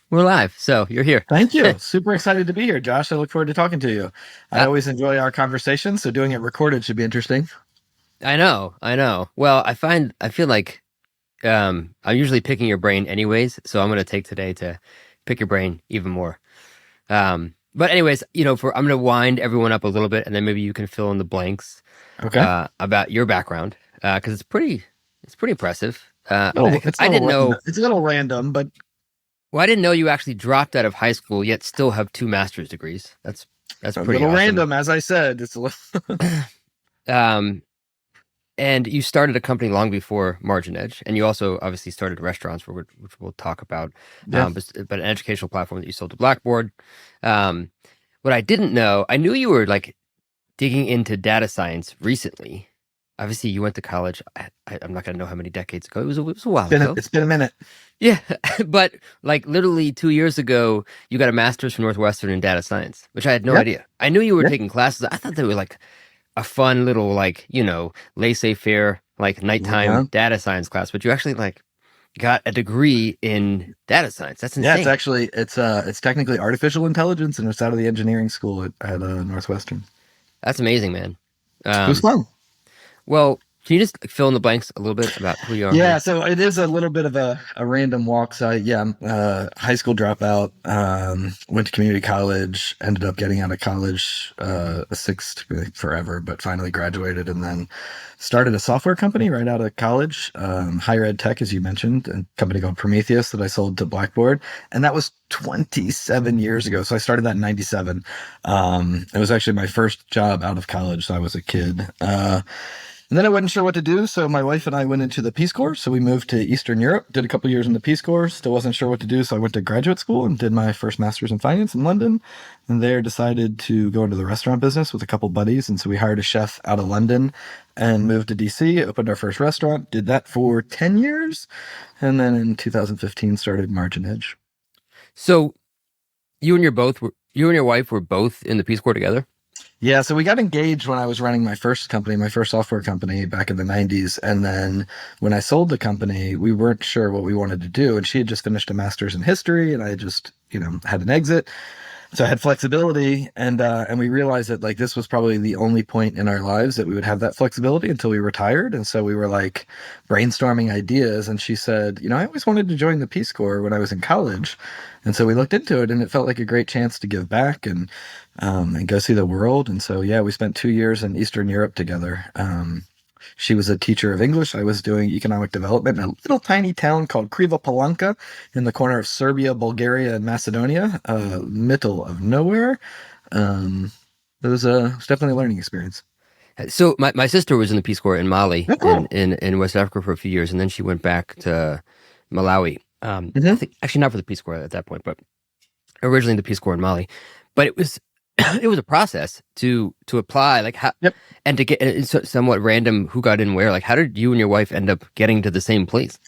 We're live, so you're here. Thank you. Super excited to be here, Josh. I look forward to talking to you. I Uh, always enjoy our conversations, so doing it recorded should be interesting. I know, I know. Well, I feel like I'm usually picking your brain anyways, so I'm gonna take today to pick your brain even more. But anyways, I'm gonna wind everyone up a little bit, and then maybe you can fill in the blanks Okay. about your background, because it's pretty impressive. It's a I little didn't random. know. It's a little random, but Well, I didn't know you actually dropped out of high school yet still have two master's degrees. That's a pretty little awesome. random, as I said. It's a little. Um, And you started a company long before MarginEdge, and you also obviously started restaurants, which we'll talk about, Yeah. but an educational platform that you sold to Blackboard. Um, what I didn't know, I knew you were like digging into data science recently. Obviously, you went to college. I'm not gonna know how many decades ago. It was a while ago. It's been a minute. Yeah, but like literally 2 years ago, you got a master's from Northwestern in data science, which I had no Yep. idea. I knew you were Yep. taking classes. I thought they were like a fun little like laissez-faire like nighttime Yeah. data science class, but you actually like got a degree in data science. That's Yeah. insane. It's technically artificial intelligence, and it's out of the engineering school at Northwestern. That's amazing, man. It was um fun. well, can you just fill in the blanks a little bit about who you are Yeah, here? so it is a little bit of a random walk. So yeah, I'm high school dropout, went to community college, ended up getting out of college, a sixth like, forever, but finally graduated and then started a software company right out of college, higher ed tech, as you mentioned, a company called Prometheus that I sold to Blackboard. And that was 27 years ago. So I started that in 97. It was actually my first job out of college. So I was a kid. And then I wasn't sure what to do, so my wife and I went into the Peace Corps. So we moved to Eastern Europe, did a couple years in the Peace Corps. Still wasn't sure what to do, so I went to graduate school and did my first master's in finance in London. And there decided to go into the restaurant business with a couple buddies. And so we hired a chef out of London and moved to DC, opened our first restaurant, did that for 10 years. And then in 2015 started Margin Edge. So you and your wife were both in the Peace Corps together? Yeah, so we got engaged when I was running my first company, my first software company back in the 90s. And then when I sold the company, we weren't sure what we wanted to do. And she had just finished a master's in history, and I had just, had an exit. So I had flexibility, and we realized that like this was probably the only point in our lives that we would have that flexibility until we retired. And so we were like brainstorming ideas, and she said, I always wanted to join the Peace Corps when I was in college. And so we looked into it, and it felt like a great chance to give back and go see the world. And so yeah, we spent 2 years in Eastern Europe together. She was a teacher of English. I was doing economic development in a little tiny town called Kriva Palanka in the corner of Serbia, Bulgaria, and Macedonia, middle of nowhere. Um, it was definitely a learning experience. So my sister was in the Peace Corps in Mali Oh, in, cool. in, in West Africa for a few years, and then she went back to Malawi. I Hmm. think actually not for the Peace Corps at that point, but originally the Peace Corps in Mali. But it was it was a process to apply, like how, Yep. and to get it's somewhat random who got in where. Like, how did you and your wife end up getting to the same place?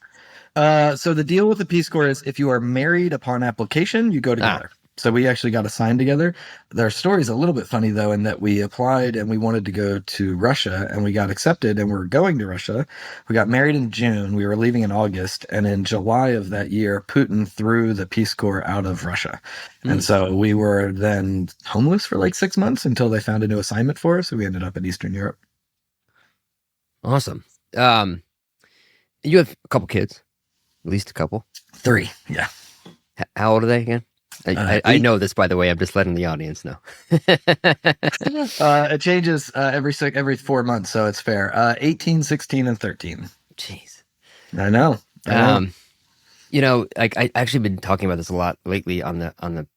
So the deal with the Peace Corps is if you are married upon application, you go Ah, together. So we actually got assigned together. Their story's a little bit funny though, in that we applied and we wanted to go to Russia and we got accepted and we're going to Russia. We got married in June. We were leaving in August. And in July of that year, Putin threw the Peace Corps out of Russia. hmm, And so we were then homeless for like 6 months until they found a new assignment for us. So we ended up in Eastern Europe. awesome. Um, you have a couple kids, at least a couple. Three. Yeah. How old are they again? I Eight. know this, by the way. I'm just letting the audience know. It changes every 4 months, so it's fair. 18, 16, and 13. Jeez. I know. I know. Um, like I actually been talking about this a lot lately on the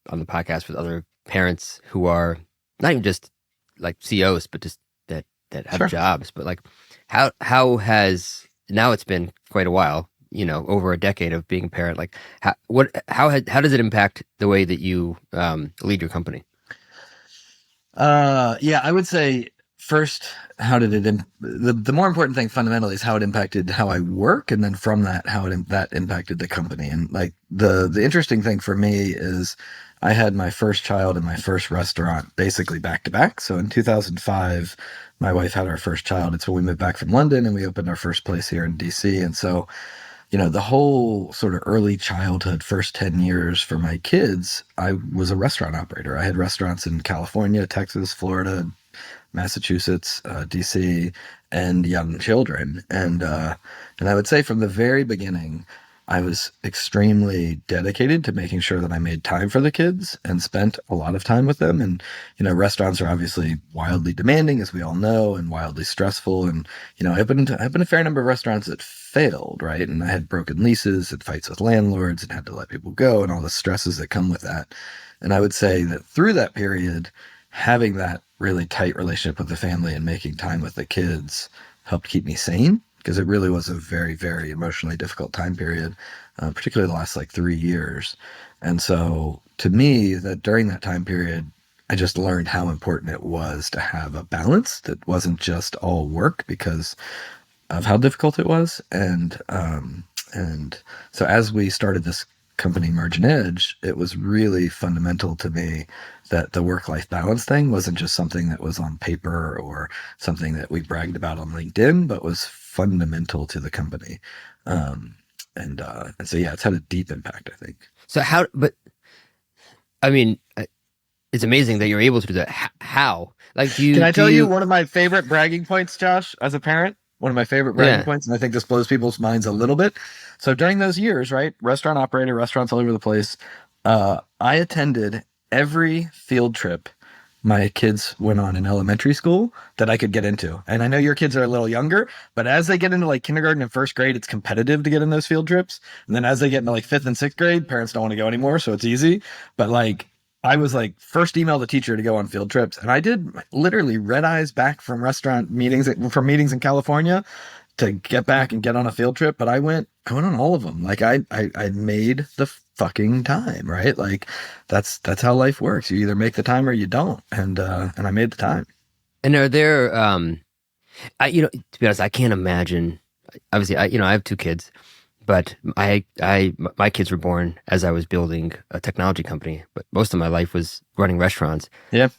podcast with other parents who are not even just like CEOs, but just that have Sure. jobs. But like, how has now it's been quite a while, over a decade of being a parent. Like, how does it impact the way that you lead your company? Yeah, I would say first, how did the more important thing fundamentally is how it impacted how I work, and then from that, that impacted the company. And like the interesting thing for me is I had my first child and my first restaurant basically back to back. So in 2005, my wife had our first child. It's when we moved back from London and we opened our first place here in DC. And so the whole sort of early childhood, first 10 years for my kids, I was a restaurant operator. I had restaurants in California, Texas, Florida, Massachusetts, DC, and young children. And I would say from the very beginning, I was extremely dedicated to making sure that I made time for the kids and spent a lot of time with them. And restaurants are obviously wildly demanding, as we all know, and wildly stressful. And I've been a fair number of restaurants that failed, right? And I had broken leases and fights with landlords and had to let people go and all the stresses that come with that. And I would say that through that period, having that really tight relationship with the family and making time with the kids helped keep me sane because it really was a very, very emotionally difficult time period, particularly the last like 3 years. And so to me, that during that time period, I just learned how important it was to have a balance that wasn't just all work because of how difficult it was. And so as we started this company MarginEdge, it was really fundamental to me that the work-life balance thing wasn't just something that was on paper or something that we bragged about on LinkedIn, but was fundamental to the company. And so, yeah, it's had a deep impact, I think. So how, but I mean, it's amazing that you're able to do that. How? Like, Can I tell you one of my favorite bragging points, Josh, as a parent? One of my favorite bragging points, and I think this blows people's minds a little bit. So during those years, right, restaurant operator, restaurants all over the place, I attended every field trip my kids went on in elementary school that I could get into. And I know your kids are a little younger, but as they get into like kindergarten and first grade, it's competitive to get in those field trips. And then as they get into like fifth and sixth grade, parents don't want to go anymore, so it's easy. But like I was like first email the teacher to go on field trips. And I did literally red eyes back from restaurant meetings, from meetings in California to get back and get on a field trip. But I went on all of them. Like I made the fucking time, right? Like that's how life works. You either make the time or you don't. And I made the time. And are there, to be honest, I can't imagine, obviously, I have two kids, but my kids were born as I was building a technology company, but most of my life was running restaurants. Yeah.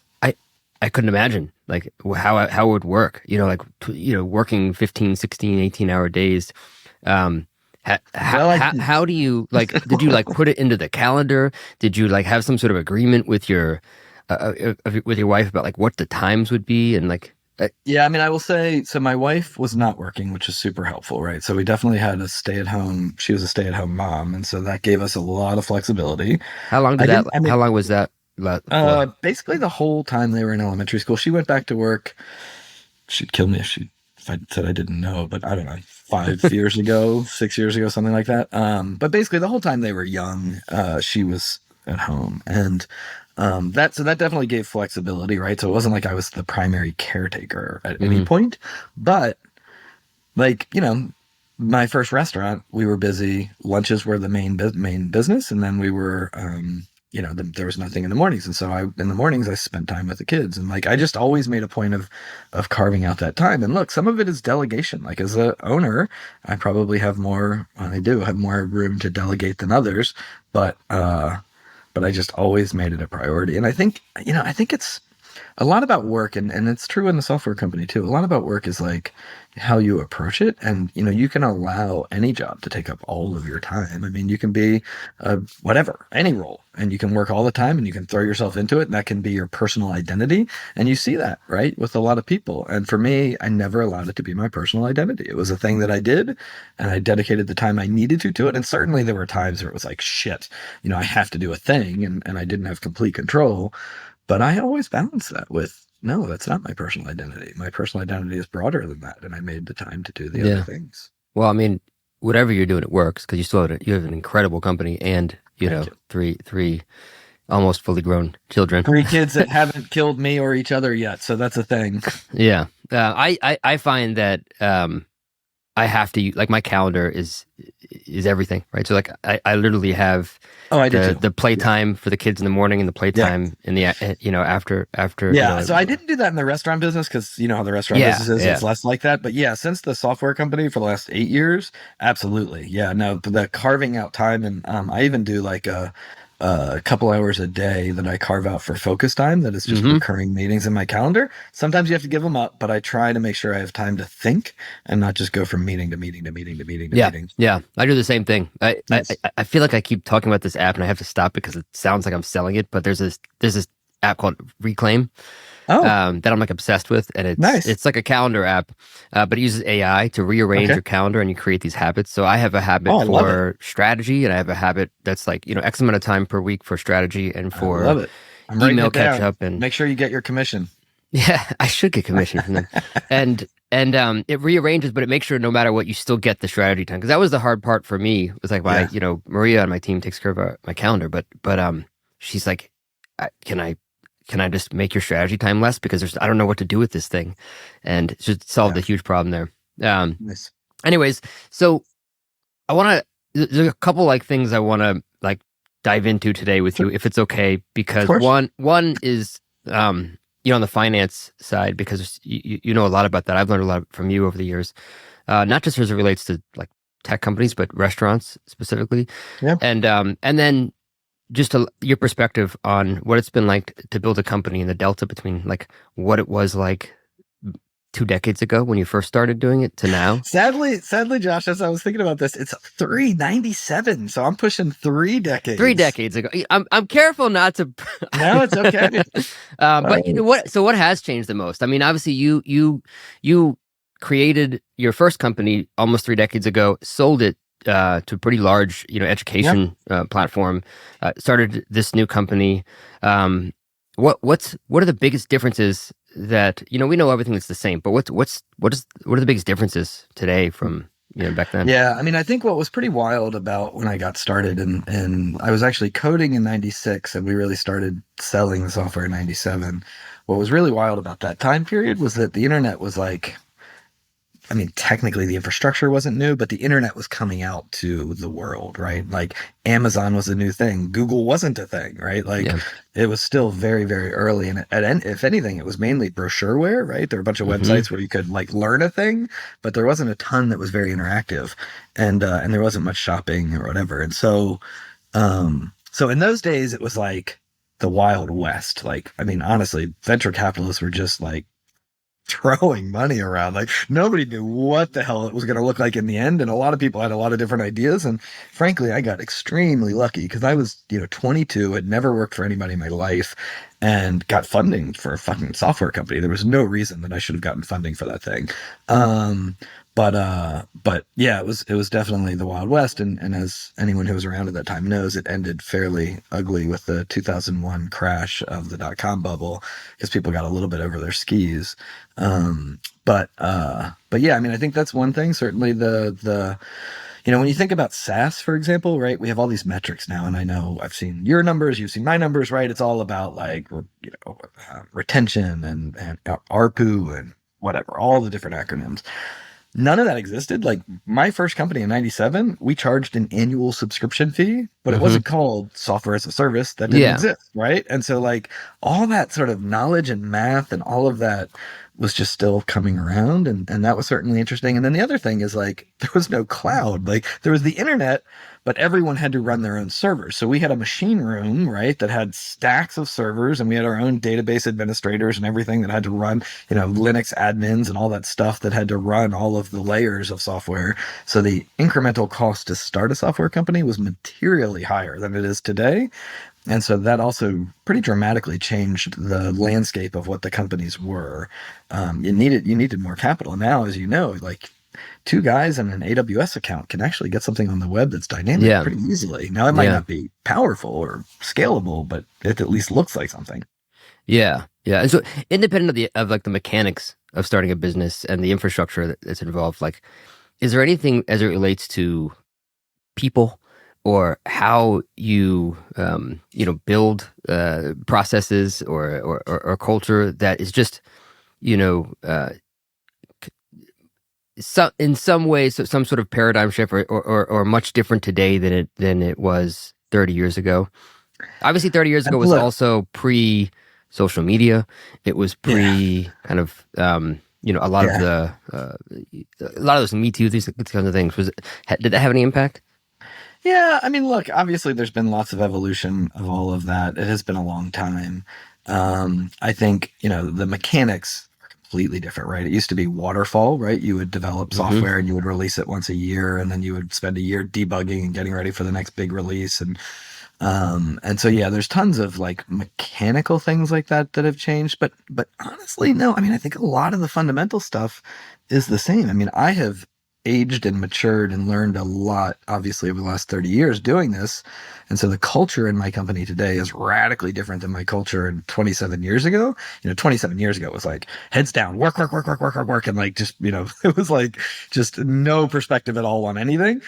I couldn't imagine like how it would work, working 15, 16, 18-hour days. How do you like, did you like put it into the calendar? Did you like have some sort of agreement with your wife about like what the times would be and like, yeah, I mean, I will say, so my wife was not working, which is super helpful, right? So we definitely had a stay-at-home, she was a stay-at-home mom. And so that gave us a lot of flexibility. how long was that? Basically the whole time they were in elementary school. She went back to work. She'd kill me if I said I didn't know, but I don't know, 5 years ago, 6 years ago, something like that. But basically the whole time they were young, she was at home. And that definitely gave flexibility, right? So it wasn't like I was the primary caretaker at any point, but like, my first restaurant, we were busy. Lunches were the main business. And then we were, there was nothing in the mornings. And so in the mornings, I spent time with the kids. And like, I just always made a point of carving out that time. And look, some of it is delegation. Like as a owner, I probably have more, I do have more room to delegate than others, but I just always made it a priority. And I think it's a lot about work, and it's true in the software company too. A lot about work is like how you approach it. And, you can allow any job to take up all of your time. I mean, you can be whatever, any role, and you can work all the time and you can throw yourself into it. And that can be your personal identity. And you see that, right, with a lot of people. And for me, I never allowed it to be my personal identity. It was a thing that I did, and I dedicated the time I needed to it. And certainly there were times where it was like, shit, I have to do a thing, and I didn't have complete control. But I always balance that with, no, that's not my personal identity. My personal identity is broader than that. And I made the time to do the other things. Well, I mean, whatever you're doing, it works because you have an incredible company and, three almost fully grown children. 3 kids that haven't killed me or each other yet. So that's a thing. Yeah. I find that I have to, like, my calendar is everything, right? So like I literally have the playtime for the kids in the morning and the playtime in the after. Yeah, so I didn't do that in the restaurant business because you know how the restaurant business is. It's less like that. But yeah, since the software company for the last 8 years, absolutely. Yeah, no, the carving out time, and I even do like a a couple hours a day that I carve out for focus time that is just Hmm. recurring meetings in my calendar. Sometimes you have to give them up, but I try to make sure I have time to think and not just go from meeting to meeting to meeting to meeting to Yeah, meeting. yeah, I do the same thing. Nice. I feel like I keep talking about this app and I have to stop because it sounds like I'm selling it. But there's this app called Reclaim Oh, that I'm like obsessed with, and nice. it's like a calendar app, but it uses AI to rearrange Okay. your calendar and you create these habits. So I have a Oh, habit I love it. for strategy, and I have a habit that's like X amount of time per week for strategy and I for love it. I'm writing email it catch down. up and Make sure you get your commission. yeah, I should get commission from them. And it rearranges, but it makes sure no matter what, you still get the strategy time. Because that was the hard part for me. It was like Yeah. Maria on my team takes care of my calendar, but she's like, can I just make your strategy time less because I don't know what to do with this thing, and it just solved Yeah. a huge problem there. Nice. Anyways, so I want to. There's a couple like things I want to like dive into today with Sure. you, if it's okay, Of because course. one is on the finance side, because you know a lot about that. I've learned a lot from you over the years, not just as it relates to like tech companies, but restaurants specifically. Yeah. And then just your perspective on what it's been like to build a company and the delta between like what it was like 2 decades ago when you first started doing it to now. Sadly, Josh, as I was thinking about this, it's 397. So I'm pushing 3 decades. 3 decades ago. I'm careful not to. No, it's okay. But you know what? So what has changed the most? I mean, obviously you created your first company almost 3 decades ago, sold it to a pretty large education platform, started this new company. What are the biggest differences that we know everything that's the same, but what are the biggest differences today from back then? Yeah, I mean, I think what was pretty wild about when I got started, and I was actually coding in 96, and we really started selling the software in 97. What was really wild about that time period was that the internet was like, I mean, technically the infrastructure wasn't new, but the internet was coming out to the world, right? Like Amazon was a new thing. Google wasn't a thing, right? Like Yeah. it was still very, very early. And if anything, it was mainly brochureware, right? There were a bunch of Hmm. websites where you could like learn a thing, but there wasn't a ton that was very interactive, and there wasn't much shopping or whatever. And so in those days, it was like the Wild West. Like, I mean, honestly, venture capitalists were just like throwing money around. Like nobody knew what the hell it was going to look like in the end. And a lot of people had a lot of different ideas. And frankly, I got extremely lucky because I was, 22, had never worked for anybody in my life and got funding for a fucking software company. There was no reason that I should have gotten funding for that thing. But yeah, it was definitely the Wild West. And as anyone who was around at that time knows, it ended fairly ugly with the 2001 crash of the dot-com bubble because people got a little bit over their skis. But yeah, I mean, I think that's one thing. Certainly when you think about SaaS, for example, right, we have all these metrics now, and I know I've seen your numbers, you've seen my numbers, right? It's all about like, retention and ARPU and whatever, all the different acronyms. None of that existed. Like my first company in 97, we charged an annual subscription fee, but it Hmm. wasn't called software as a service. That didn't Yeah. exist, right? And so like all that sort of knowledge and math and all of that was just still coming around, and that was certainly interesting. And then the other thing is like there was no cloud. Like there was the internet, but everyone had to run their own servers. So we had a machine room, right, that had stacks of servers, and we had our own database administrators and everything that had to run, Linux admins and all that stuff that had to run all of the layers of software. So the incremental cost to start a software company was materially higher than it is today. And so that also pretty dramatically changed the landscape of what the companies were. You needed more capital. Now, as you know, like two guys and an AWS account can actually get something on the web that's dynamic Yeah. pretty easily. Now, it might Yeah. not be powerful or scalable, but it at least looks like something. Yeah. Yeah. And so independent of like the mechanics of starting a business and the infrastructure that's involved, like, is there anything as it relates to people or how you build processes or culture that is just in some ways some sort of paradigm shift or much different today than it was 30 years ago? Obviously 30 years ago was Look, also pre social media. It was yeah, pre kind of a lot of yeah. the a lot of those Me Too, these kinds of things. Did that have any impact? Yeah, I mean, look, obviously there's been lots of evolution of all of that. It has been a long time. I think, the mechanics are completely different, right? It used to be waterfall, right? You would develop Hmm. software and you would release it once a year, and then you would spend a year debugging and getting ready for the next big release. And so yeah, there's tons of like mechanical things like that have changed, but honestly, no. I mean, I think a lot of the fundamental stuff is the same. I mean, I have aged and matured and learned a lot, obviously, over the last 30 years doing this. And so the culture in my company today is radically different than my culture in 27 years ago. 27 years ago it was like heads down, work, work, work, work, work, work, work, and like just, it was like just no perspective at all on anything.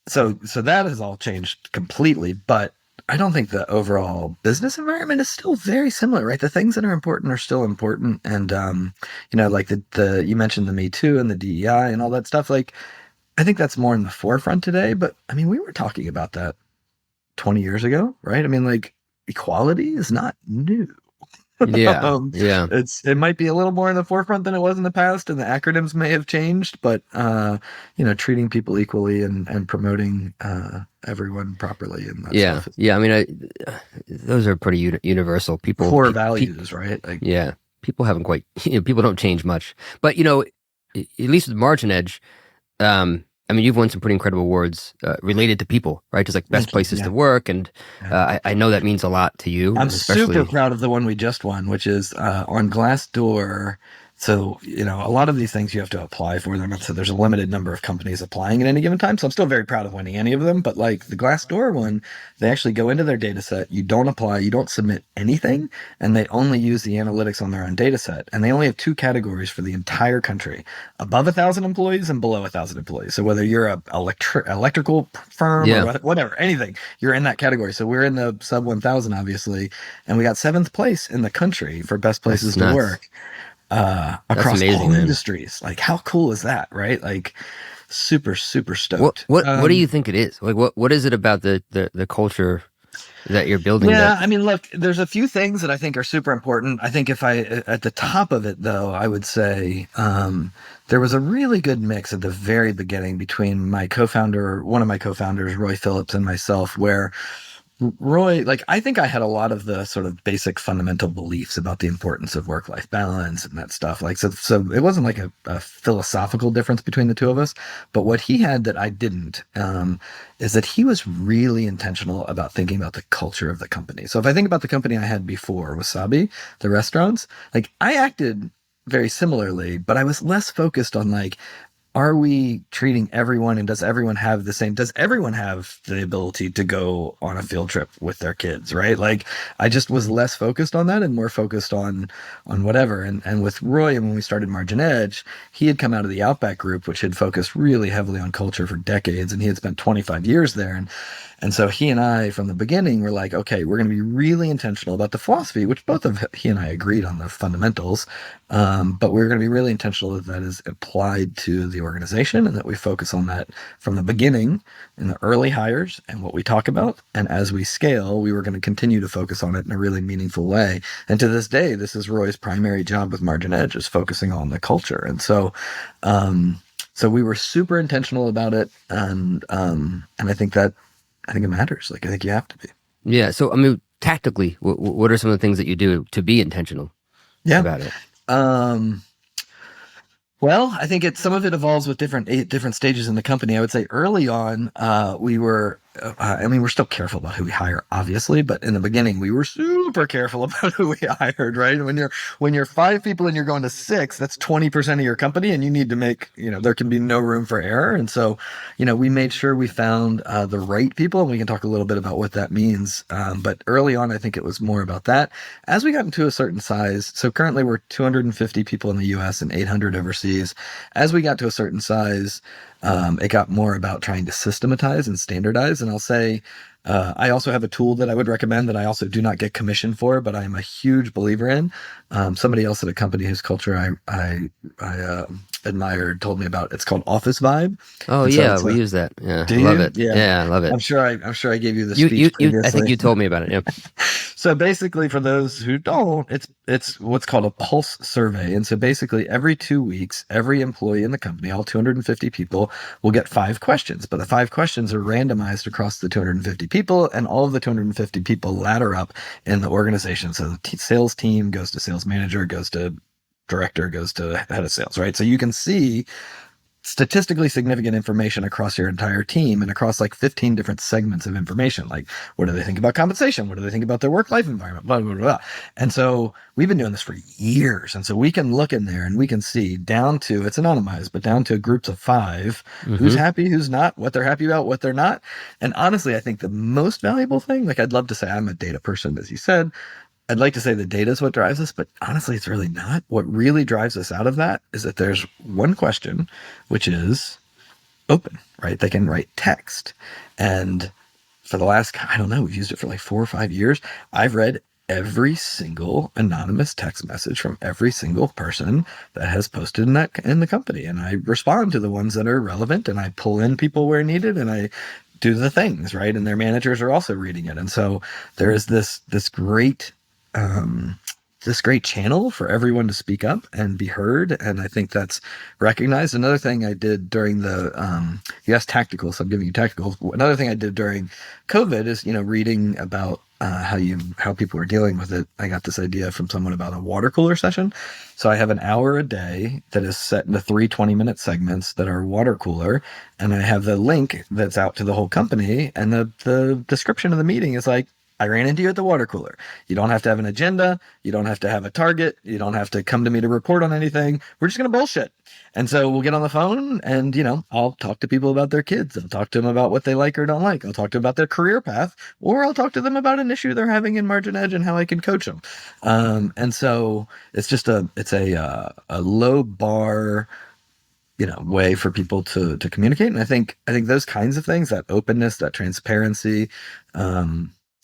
So that has all changed completely, but I don't think the overall business environment is still very similar, right? The things that are important are still important, and like the you mentioned the Me Too and the DEI and all that stuff. Like, I think that's more in the forefront today. But I mean, we were talking about that 20 years ago, right? I mean, like, equality is not new. Yeah, um, yeah, it might be a little more in the forefront than it was in the past, and the acronyms may have changed, but treating people equally and promoting everyone properly and that yeah, stuff is yeah. I mean, those are pretty universal. core values, right? Like, Yeah, people haven't quite. People don't change much, but at least with Margin Edge, I mean, you've won some pretty incredible awards related to people, right? Just like best thank you. places to Yeah. work, and Yeah. I know that means a lot to you, I'm super especially. proud of the one we just won, which is on Glassdoor. So, a lot of these things you have to apply for them. And so there's a limited number of companies applying at any given time. So I'm still very proud of winning any of them. But like the Glassdoor one, they actually go into their data set. You don't apply, you don't submit anything, and they only use the analytics on their own data set. And they only have two categories for the entire country: above 1,000 employees and below 1,000 employees. So whether you're a electrical firm or Yeah, whatever, anything, you're in that category. So we're in the sub 1,000, obviously, and we got seventh place in the country for best that's places to nuts. work That's across amazing, all man. industries. Like, how cool is that, right? Like, super, super What stoked. what what do you think it is? Like, what is it about the culture that you're building that? Yeah, I mean, look, there's a few things that I think are super important. I think if I, at the top of it, though, I would say there was a really good mix at the very beginning between one of my co-founders, Roy Phillips, and myself, where Roy, like, I think I had a lot of the sort of basic fundamental beliefs about the importance of work-life balance and that stuff. Like, so it wasn't like a philosophical difference between the two of us. But what he had that I didn't, is that he was really intentional about thinking about the culture of the company. So if I think about the company I had before, Wasabi, the restaurants, like, I acted very similarly, but I was less focused on like, are we treating everyone, and does everyone have the ability to go on a field trip with their kids, right? Like, I just was less focused on that and more focused on whatever. And with Roy, when we started Margin Edge, he had come out of the Outback group, which had focused really heavily on culture for decades, and he had spent 25 years there. And so he and I, from the beginning, were like, okay, we're going to be really intentional about the philosophy, which both of he and I agreed on the fundamentals. But we're going to be really intentional that is applied to the organization, and that we focus on that from the beginning in the early hires and what we talk about. And as we scale, we were going to continue to focus on it in a really meaningful way. And to this day, this is Roy's primary job with Margin Edge, is focusing on the culture. And so we were super intentional about it, and I think it matters. Like, I think you have to be. Yeah. So, I mean, tactically, what are some of the things that you do to be intentional Yeah. about it? Um, Well, I think some of it evolves with different stages in the company. I would say early on, we were, I mean, we're still careful about who we hire, obviously, but in the beginning, we were super careful about who we hired. Right? When you're five people and you're going to six, that's 20% of your company, and you need to make, there can be no room for error. And so, we made sure we found the right people, and we can talk a little bit about what that means. But early on, I think it was more about that. As we got into a certain size, so currently we're 250 people in the U.S. and 800 overseas. As we got to a certain size, it got more about trying to systematize and standardize. And I'll say, I also have a tool that I would recommend that I also do not get commission for, but I'm a huge believer in. Somebody else at a company whose culture I admired told me about. It's called Office Vibe. Oh And so yeah, it's we a, use that. Yeah, do I love you? it. Yeah. Yeah, I love it. I'm sure I gave you the You, speech you, you. I think previously. you told me about it. Yeah. So basically, for those who don't, it's what's called a pulse survey. And so basically, every 2 weeks, every employee in the company, all 250 people, will get 5 questions. But the 5 questions are randomized across the 250 people, and all of the 250 people ladder up in the organization. So the sales team goes to sales manager, goes to director, goes to head of sales, right? So you can see statistically significant information across your entire team and across like 15 different segments of information. Like, what do they think about compensation? What do they think about their work life environment? Blah, blah, blah, blah. And so we've been doing this for years. And so we can look in there and we can see down to, it's anonymized, but down to groups of 5, who's Mm-hmm. happy, who's not, what they're happy about, what they're not. And honestly, I think the most valuable thing, like I'd love to say I'm a data person, as you said, I'd like to say the data is what drives us, but honestly, it's really not. What really drives us out of that is that there's one question, which is open, right? They can write text. And for the last, I don't know, we've used it for like 4 or 5 years. I've read every single anonymous text message from every single person that has posted in the company. And I respond to the ones that are relevant, and I pull in people where needed, and I do the things, right? And their managers are also reading it. And so there is this great um, this great channel for everyone to speak up and be heard. And I think that's recognized. Another thing I did during you asked tactical, so I'm giving you tactical. Another thing I did during COVID is, reading about how people are dealing with it. I got this idea from someone about a water cooler session. So I have an hour a day that is set into 3 20-minute segments that are water cooler. And I have the link that's out to the whole company. And the description of the meeting is like, I ran into you at the water cooler. You don't have to have an agenda. You don't have to have a target. You don't have to come to me to report on anything. We're just going to bullshit. And so we'll get on the phone and, I'll talk to people about their kids. I'll talk to them about what they like or don't like. I'll talk to them about their career path, or I'll talk to them about an issue they're having in MarginEdge and how I can coach them. And so it's just a low bar, way for people to communicate. And I think those kinds of things, that openness, that transparency,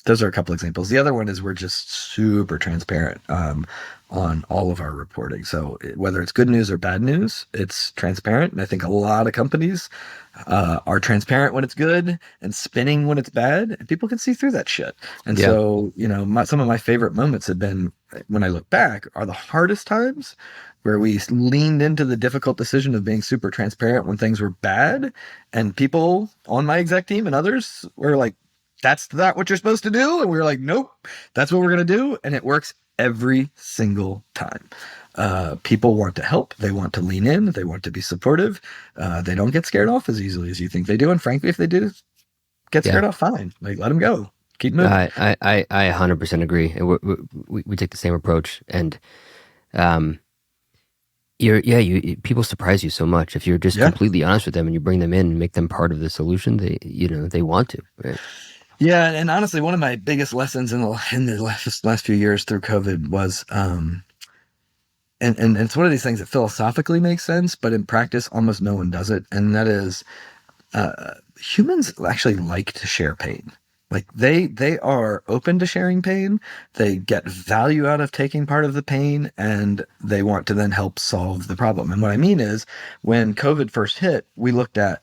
those are a couple examples. The other one is we're just super transparent on all of our reporting. So whether it's good news or bad news, it's transparent. And I think a lot of companies are transparent when it's good and spinning when it's bad. And people can see through that shit. And Yeah. so, some of my favorite moments have been, when I look back, are the hardest times where we leaned into the difficult decision of being super transparent when things were bad. And people on my exec team and others were like, that's not what you're supposed to do. And we were like, nope, that's what we're going to do. And it works every single time. People want to help. They want to lean in. They want to be supportive. They don't get scared off as easily as you think they do. And frankly, if they do get Yeah. scared off, fine. Like, let them go. Keep moving. I 100% agree. And we take the same approach. And um, people surprise you so much if you're just Yeah. completely honest with them and you bring them in and make them part of the solution. They want to. Right? Yeah. And honestly, one of my biggest lessons in the last few years through COVID was, and it's one of these things that philosophically makes sense, but in practice, almost no one does it. And that is, humans actually like to share pain. Like they are open to sharing pain. They get value out of taking part of the pain, and they want to then help solve the problem. And what I mean is, when COVID first hit, we looked at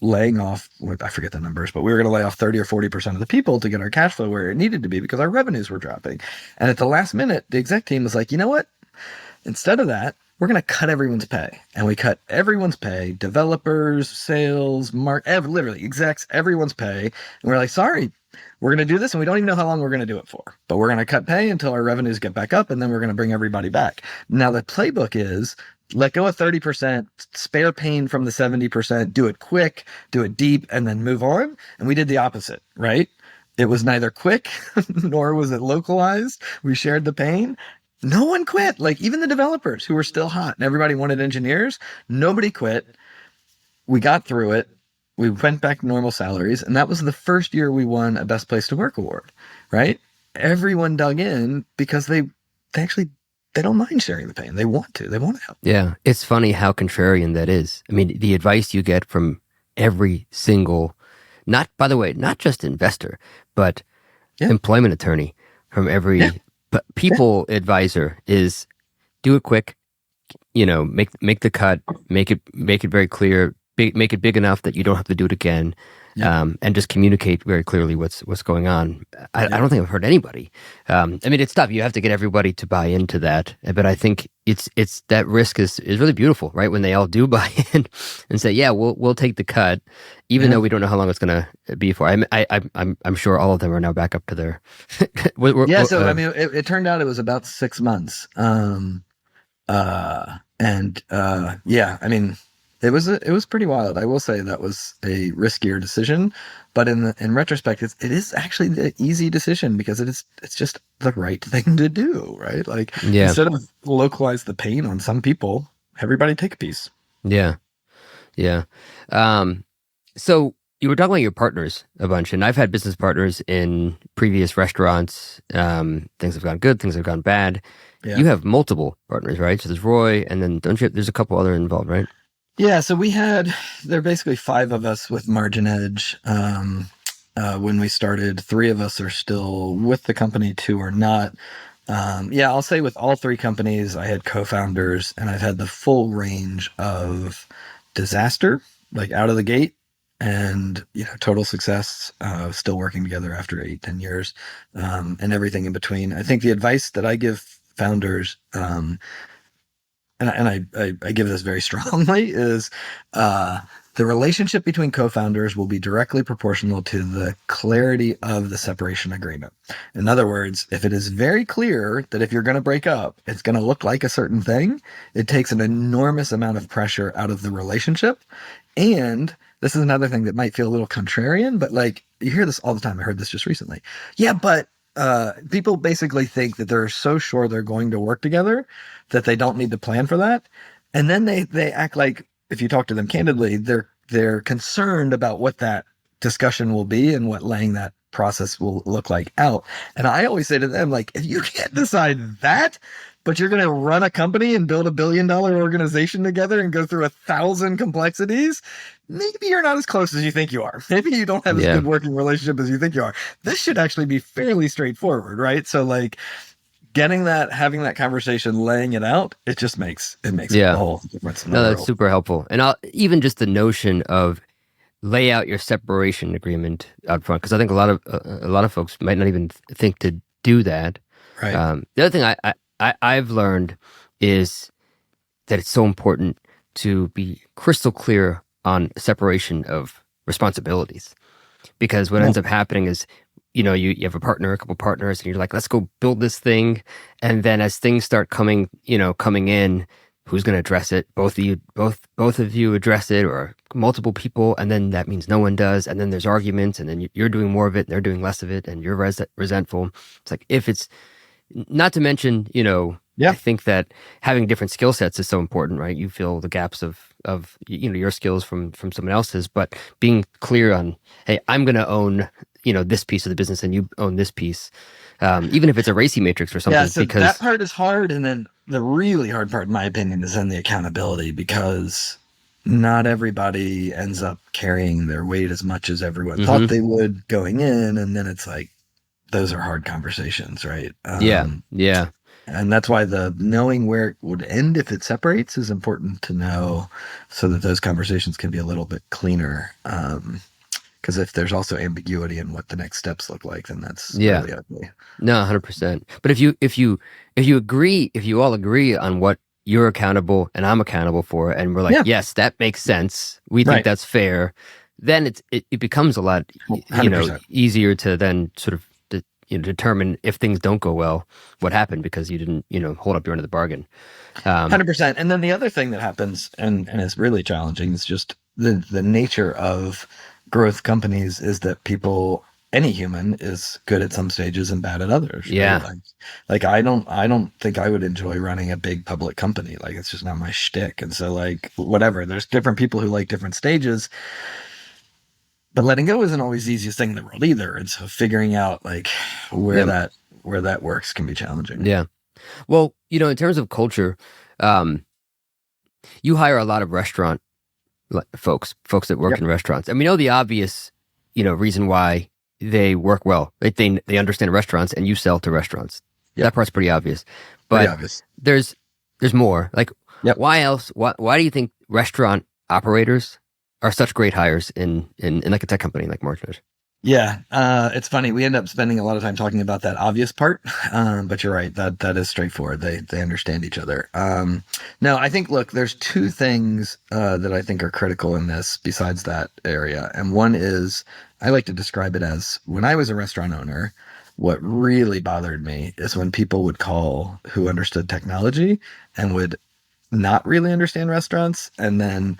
laying off, I forget the numbers, but we were going to lay off 30 or 40% of the people to get our cash flow where it needed to be because our revenues were dropping. And at the last minute, the exec team was like, you know what? Instead of that, we're going to cut everyone's pay. And we cut everyone's pay, developers, sales, literally execs, everyone's pay. And we're like, sorry, we're going to do this. And we don't even know how long we're going to do it for. But we're going to cut pay until our revenues get back up. And then we're going to bring everybody back. Now, the playbook is let go of 30%, spare pain from the 70%, do it quick, do it deep, and then move on. And we did the opposite, right? It was neither quick nor was it localized. We shared the pain. No one quit. Like, even the developers who were still hot and everybody wanted engineers, nobody quit. We got through it. We went back to normal salaries. And that was the first year we won a Best Place to Work award, right? Everyone dug in because they don't mind sharing the pain. They want to help. Yeah. It's funny how contrarian that is. I mean, the advice you get from every single, by the way, not just investor, but employment attorney, from every people advisor is do it quick, make the cut, make it very clear, make it big enough that you don't have to do it again. Yep. and just communicate very clearly what's going on. I Yep. don't think I've heard anybody. I mean, it's tough. You have to get everybody to buy into that, but I think it's that risk is really beautiful, right? When they all do buy in and say, yeah, we'll take the cut, even Yeah. though we don't know how long it's going to be for. I'm sure all of them are now back up to their. Yeah. So, I mean, it turned out it was about 6 months. Yeah, I mean, it was pretty wild. I will say that was a riskier decision, but in retrospect, it is actually the easy decision because it's just the right thing to do, right? Like Yeah, instead of localize the pain on some people, everybody take a piece. yeah, yeah. Um, so you were talking about your partners a bunch, and I've had business partners in previous restaurants. Things have gone good, things have gone bad. Yeah. You have multiple partners, right? So there's Roy, and then don't you? There's a couple other involved, right? Yeah, so there are basically five of us with MarginEdge. When we started, three of us are still with the company, two are not. Yeah, I'll say with all three companies, I had co-founders, and I've had the full range of disaster, like out of the gate, and total success. Still working together after 8, 10 years, and everything in between. I think the advice that I give founders, and I give this very strongly, is the relationship between co-founders will be directly proportional to the clarity of the separation agreement. In other words, if it is very clear that if you're going to break up, it's going to look like a certain thing, it takes an enormous amount of pressure out of the relationship. And this is another thing that might feel a little contrarian, but like you hear this all the time. I heard this just recently. Yeah, but people basically think that they're so sure they're going to work together that they don't need to plan for that. And then they act like, if you talk to them candidly, they're concerned about what that discussion will be and what laying that process will look like out. And I always say to them, like, if you can't decide that, but you're going to run a company and build $1 billion organization together and go through 1,000 complexities, maybe you're not as close as you think you are. Maybe you don't have as Yeah, good working relationship as you think you are. This should actually be fairly straightforward, right? So like having that conversation, laying it out, it makes a yeah. whole difference in the No, that's world. super helpful. And even just the notion of lay out your separation agreement out front, because I think a lot of folks might not even think to do that. Right. The other thing I've learned is that it's so important to be crystal clear on separation of responsibilities, because what Yeah. ends up happening is you have a couple partners, and you're like, let's go build this thing, and then as things start coming in, who's going to address it? Both of you address it, or multiple people, and then that means no one does, and then there's arguments, and then you're doing more of it, and they're doing less of it, and you're resentful. It's like, if it's not to mention, I Yeah. think that having different skill sets is so important, right? You fill the gaps of your skills from someone else's, but being clear on, hey, I'm going to own this piece of the business, and you own this piece, even if it's a racy matrix or Yeah. something. So that Because part is hard. And then the really hard part, in my opinion, is then the accountability, because not everybody ends up carrying their weight as much as everyone thought hmm they would going in. And then it's like, those are hard conversations, right? yeah, yeah, And that's why the knowing where it would end if it separates is important to know, so that those conversations can be a little bit cleaner. Because if there's also ambiguity in what the next steps look like, then that's yeah. really ugly. No, 100%. But if you all agree on what you're accountable and I'm accountable for, and we're like, Yeah, yes, that makes sense, we think right. that's fair, then it becomes a lot 100%. easier to then sort of determine, if things don't go well, what happened, because you didn't hold up your end of the bargain. 100%. And then the other thing that happens, and is really challenging, is just the nature of growth companies, is that any human is good at some stages and bad at others, right? Yeah, Like I don't think I would enjoy running a big public company. Like it's just not my shtick. And so like whatever, there's different people who like different stages, but letting go isn't always the easiest thing in the world either. And so figuring out like where yeah, that where that works can be challenging. yeah. Well, in terms of culture, um, you hire a lot of restaurant folks that work Yep. in restaurants, and we know the obvious, reason why they work well. They understand restaurants, and you sell to restaurants. Yep. That part's pretty obvious, Pretty but obvious. there's more. Like, Yep. why else? Why do you think restaurant operators are such great hires in like a tech company like MarginEdge. Yeah, it's funny. We end up spending a lot of time talking about that obvious part, but you're right. That is straightforward. They understand each other. No, I think look, there's two things that I think are critical in this besides that area, and one is I like to describe it as when I was a restaurant owner. What really bothered me is when people would call who understood technology and would not really understand restaurants and then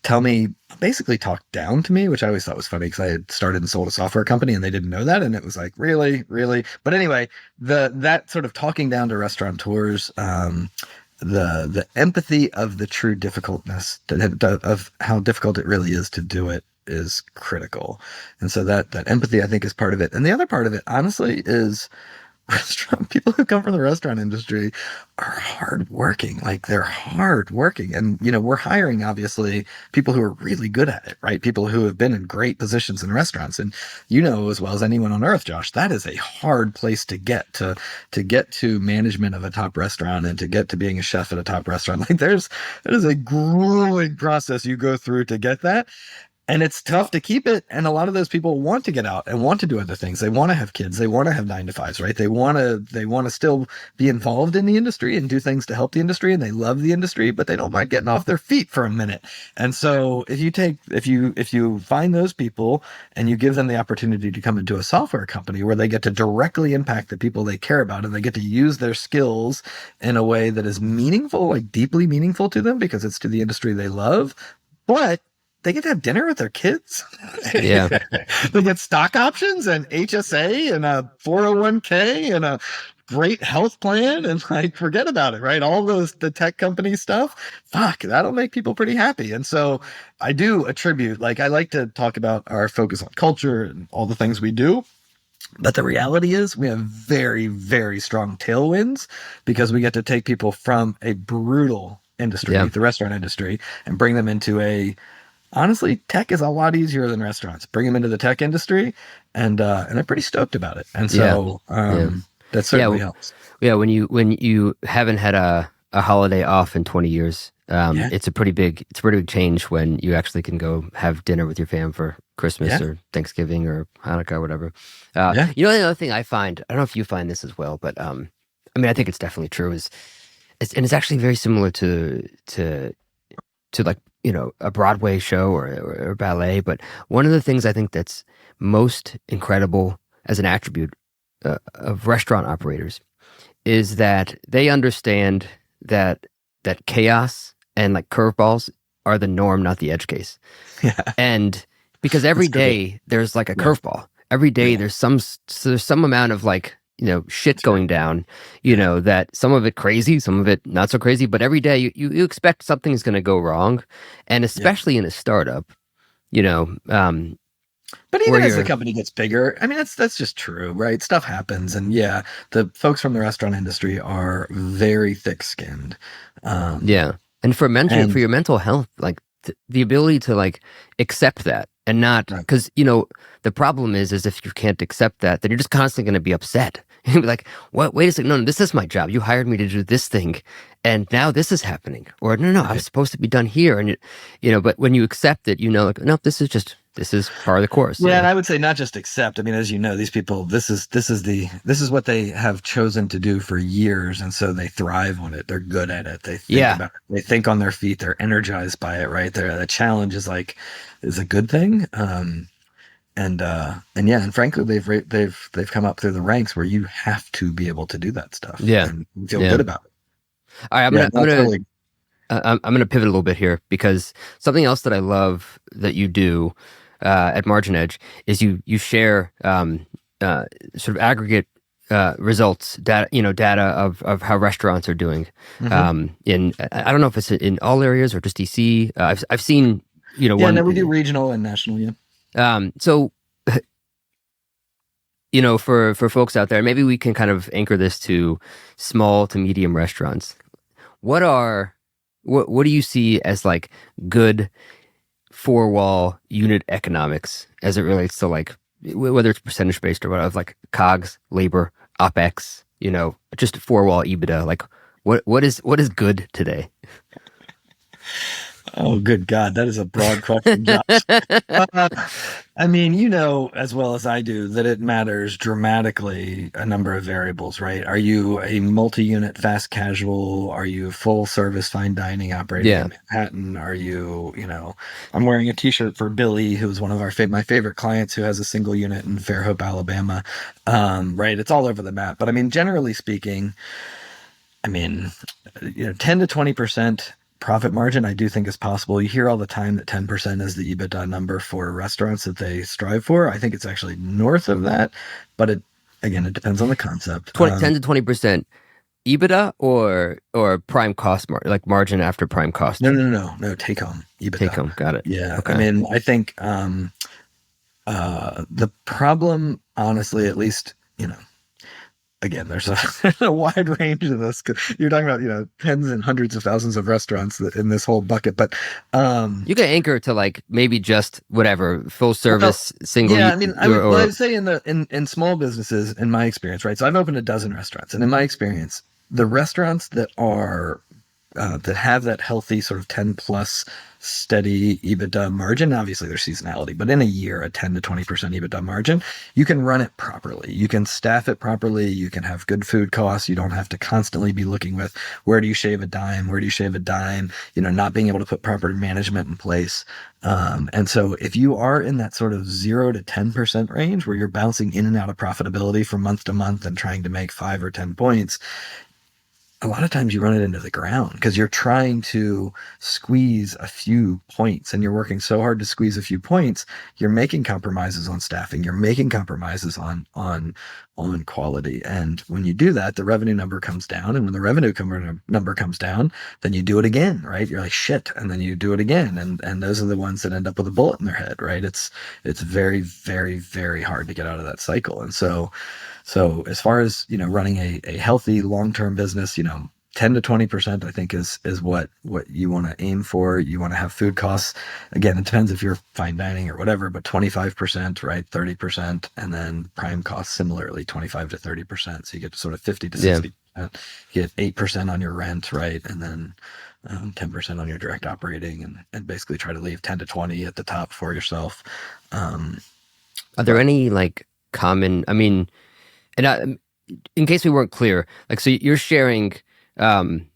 tell me basically talk down to me, which I always thought was funny because I had started and sold a software company and they didn't know that. And it was like, really, really. But anyway, that sort of talking down to restaurateurs, the empathy of the true difficultness of how difficult it really is to do it is critical. And so that empathy, I think, is part of it. And the other part of it, honestly, is restaurant people who come from the restaurant industry are hardworking. Like they're hardworking, and we're hiring obviously people who are really good at it, right? People who have been in great positions in restaurants, and as well as anyone on earth, Josh, that is a hard place to get to management of a top restaurant and to get to being a chef at a top restaurant. Like that is a grueling process you go through to get that. And it's tough to keep it. And a lot of those people want to get out and want to do other things. They want to have kids. They want to have 9 to 5s, right? They want to still be involved in the industry and do things to help the industry. And they love the industry, but they don't mind getting off their feet for a minute. And so if you find those people and you give them the opportunity to come into a software company where they get to directly impact the people they care about and they get to use their skills in a way that is meaningful, like deeply meaningful to them because it's to the industry they love, but they get to have dinner with their kids. Yeah. They get stock options and HSA and a 401k and a great health plan and like forget about it, right? All the tech company stuff. Fuck, that'll make people pretty happy. And so I do attribute, like I like to talk about our focus on culture and all the things we do. But the reality is we have very, very strong tailwinds because we get to take people from a brutal industry, the restaurant industry, and bring them into honestly, tech is a lot easier than restaurants. Bring them into the tech industry, and they're pretty stoked about it. And so that certainly helps. Yeah, when you haven't had a holiday off in 20 years, it's a pretty big change when you actually can go have dinner with your fam for Christmas or Thanksgiving or Hanukkah or whatever. The other thing I find, I don't know if you find this as well, but I mean, I think it's definitely true. It's actually very similar to like a Broadway show or ballet. But one of the things I think that's most incredible as an attribute of restaurant operators is that they understand that chaos and like curveballs are the norm, not the edge case. Yeah. And because every day there's like a curveball. Every day there's some amount of like shit going down, that some of it crazy, some of it not so crazy, but every day you expect something's going to go wrong. And especially in a startup, but even as the company gets bigger, I mean, that's just true, right? Stuff happens. And the folks from the restaurant industry are very thick skinned. And for your mental health, like the ability to like accept that and not, because, the problem is if you can't accept that, then you're just constantly going to be upset. You'll be like, what? Wait a second. No, this is my job. You hired me to do this thing. And now this is happening. Or no, I was supposed to be done here. And, but when you accept it, like, no, this is part of the course. Yeah. And I would say not just accept. I mean, as you know, these people, this is what they have chosen to do for years. And so they thrive on it. They're good at it. They think about it. They think on their feet. They're energized by it, right? The challenge is a good thing. And frankly, they've come up through the ranks where you have to be able to do that stuff. Yeah. And feel good about it. All right. I'm going to pivot a little bit here because something else that I love that you do at MarginEdge is you share sort of aggregate results, data of how restaurants are doing. Mm-hmm. I don't know if it's in all areas or just DC. I've seen we do regional and national. Yeah. So for folks out there, maybe we can kind of anchor this to small to medium restaurants. What do you see as like good 4-wall unit economics as it relates to like whether it's percentage based or whatever, like COGS, labor, OpEx, just 4-wall EBITDA? Like what is good today? Oh, good God. That is a broad question, Josh. Uh, I mean, you know as well as I do that it matters dramatically a number of variables, right? Are you a multi-unit fast casual? Are you full service fine dining operating Yeah. in Manhattan? Are you, I'm wearing a t-shirt for Billy, who's one of my favorite clients who has a single unit in Fairhope, Alabama. Right? It's all over the map. But I mean, generally speaking, I mean, 10 to 20% profit margin, I do think is possible. You hear all the time that 10% is the EBITDA number for restaurants that they strive for. I think it's actually north of that, but again, it depends on the concept. 10 to 20% EBITDA or prime cost like margin after prime No, cost. no, no, no, take home Take EBITDA. home. Got it. Yeah. I Okay. mean, I think, the problem, honestly, at least, again, there's a, a wide range of this. 'Cause you're talking about, tens and hundreds of thousands of restaurants in this whole bucket. But, You can anchor to like maybe just whatever full well, service single yeah, I mean, I or would say in small businesses, in my experience, right? So I've opened a dozen restaurants, and in my experience, the restaurants that have that healthy sort of 10 plus steady EBITDA margin. Obviously, there's seasonality, but in a year, a 10 to 20% EBITDA margin, you can run it properly. You can staff it properly. You can have good food costs. You don't have to constantly be looking with where do you shave a dime? Where do you shave a dime? Not being able to put proper management in place. And so if you are in that sort of 0 to 10% range where you're bouncing in and out of profitability from month to month and trying to make 5 or 10 points, a lot of times you run it into the ground because you're trying to squeeze a few points and you're working so hard to squeeze a few points, you're making compromises on staffing, you're making compromises on quality. And when you do that, the revenue number comes down. And when the number comes down, then you do it again, right? You're like, shit. And then you do it again. And those are the ones that end up with a bullet in their head, right? It's very, very, very hard to get out of that cycle. And so as far as, running a healthy long-term business, 10 to 20%, I think is what you want to aim for. You want to have food costs. Again, it depends if you're fine dining or whatever, but 25%, right? 30. And then prime costs similarly 25 to 30%. So you get to sort of 50 to yeah. 60%. You get 8% on your rent, right? And then 10% on your direct operating and basically try to leave 10 to 20 at the top for yourself. Are there But any like common, I mean, and in case we weren't clear, like, so you're sharing um,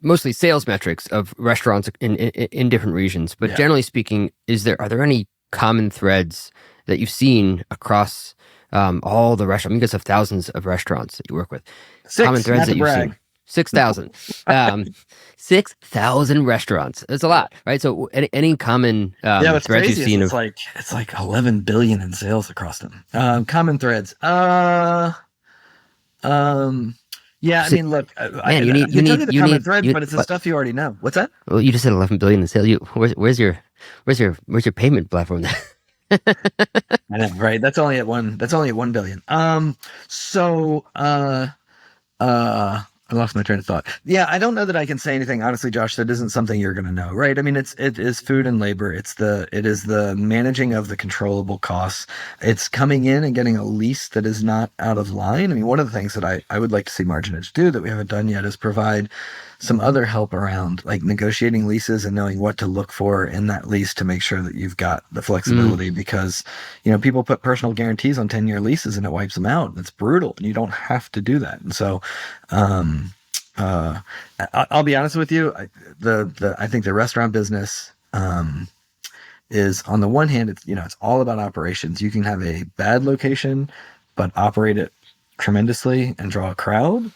mostly sales metrics of restaurants in different regions, but yeah, generally speaking, are there any common threads that you've seen across all the restaurants? You guys have thousands of restaurants that you work with. Common six, threads not to that you've seen. brag. 6,000. 6,000 restaurants. That's a lot, right? So any common Yeah, what's threads you've crazy is seen it's like 11 billion in sales across them. Common threads. Um, yeah. I si- mean, look, man, I can tell you the you common need, threads, you, but it's the what? stuff you already know. What's that? Well, you just said 11 billion in sales. Where's your payment platform? I know, right? That's only at one. That's only at 1 billion. So, I lost my train of thought. Yeah, I don't know that I can say anything honestly, Josh. That isn't something you're going to know, right? I mean, it is food and labor. It is the managing of the controllable costs. It's coming in and getting a lease that is not out of line. I mean, one of the things that I would like to see MarginEdge do that we haven't done yet is provide some other help around like negotiating leases and knowing what to look for in that lease to make sure that you've got the Mm, flexibility because people put personal guarantees on 10-year leases and it wipes them out. It's brutal and you don't have to do that. And so um, uh, I'll be honest with you. I think the restaurant business is on the one hand, it's all about operations. You can have a bad location, but operate it tremendously and draw a crowd.